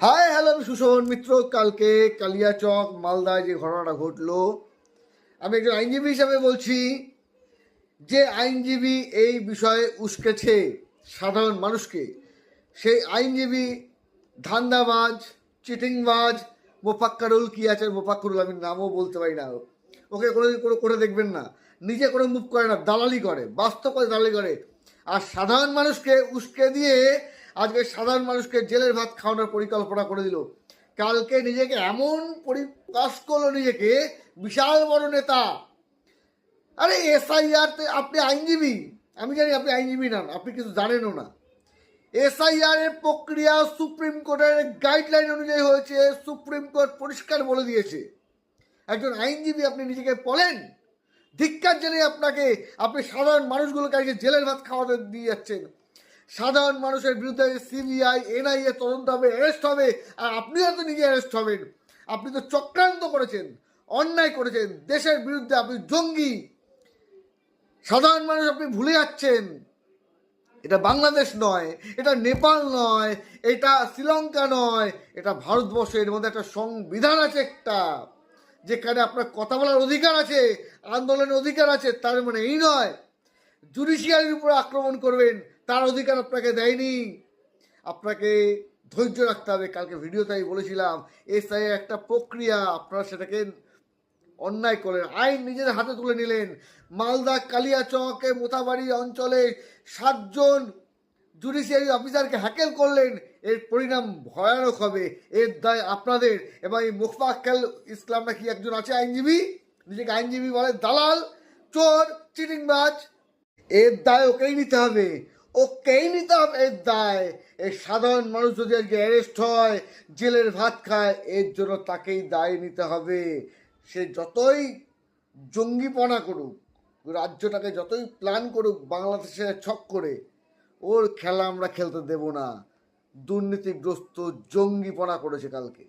Hi hello, আমি সুশোভন মিত্র। কালকে কালিয়াচক মালদায় যে ঘটনাটা ঘটলো, আমি একজন আইনজীবী হিসাবে বলছি যে আইনজীবী এই বিষয়ে উস্কেছে সাধারণ মানুষকে, সেই আইনজীবী ধান্দাবাজ, চিটিংবাজ মোফাক্কারুল। কি আছে মোফাক্কারুল, আমি নামও বলতে পারি না। ওকে কোনোদিন কোনো করে দেখবেন না, নিজে কোনো মুভ করে না, দালালি করে, বাস্তব করে দালালি করে। আর সাধারণ মানুষকে উস্কে দিয়ে আজকে সাধারণ মানুষকে জেলের ভাত খাওয়ানোর পরিকল্পনা করে দিল। কালকে নিজেকে এমন প্রকাশ করলো, নিজেকে বিশাল বড় নেতা। আরে এসআইআর, আপনি আইনজীবী, আমি জানি আপনি আইনজীবী নন, আপনি কিছু জানেনও না। এসআইআর এর প্রক্রিয়া সুপ্রিম কোর্টের গাইডলাইন অনুযায়ী হয়েছে, সুপ্রিম কোর্ট পরিষ্কার বলে দিয়েছে। একজন আইনজীবী আপনি নিজেকে বলেন? ধিক্কার জানিয়ে আপনাকে, আপনি সাধারণ মানুষগুলোকে আজকে জেলের ভাত খাওয়াতে দিয়ে যাচ্ছেন। সাধারণ মানুষের বিরুদ্ধে সিবিআই এনআইএ তদন্ত হবে, অ্যারেস্ট হবে, আর আপনিও তো নিজে অ্যারেস্ট হবেন। আপনি তো চক্রান্ত করেছেন, অন্যায় করেছেন, দেশের বিরুদ্ধে আপনি জঙ্গি। সাধারণ মানুষ আপনি ভুলে যাচ্ছেন। এটা বাংলাদেশ নয়, এটা নেপাল নয়, এটা শ্রীলঙ্কা নয়, এটা ভারতবর্ষের মধ্যে একটা সংবিধান আছে, একটা যেখানে আপনার কথা বলার অধিকার আছে, আন্দোলনের অধিকার আছে। তার মানে এই নয় জুডিশিয়ারির উপরে আক্রমণ করবেন, তার অধিকার আপনাকে দেয়নি। আপনাকে ধৈর্য রাখতে হবে। কালকে ভিডিওতে বলেছিলাম এসআই একটা প্রক্রিয়া, আপনারা সেটাকে অন্যায় করলেন, আইন নিজের হাতে তুলে নিলেন। মালদা কালিয়াচকে মোথাবাড়ি অঞ্চলে 7 জন জুডিশিয়ারি অফিসারকে হ্যাকেল করলেন। এর পরিণাম ভয়ানক হবে, এর দায় আপনাদের। এবং এই মোফাক্কেল ইসলাম নাকি একজন আছে আইনজীবী, নিজেকে আইনজীবী বলে, দালাল, চোর, চিটিংবাজ। এর দায় ওকেই নিতে হবে, ওকেই নিতে হবে এর দায়। এই সাধারণ মানুষ যদি আজকে অ্যারেস্ট হয়, জেলের ভাত খায়, এর জন্য তাকেই দায় নিতে হবে। সে যতই জঙ্গিপনা করুক, রাজ্যটাকে যতই প্ল্যান করুক বাংলাদেশে ছক করে, ওর খেলা আমরা খেলতে দেব না। দুর্নীতিগ্রস্ত জঙ্গিপনা করেছে কালকে।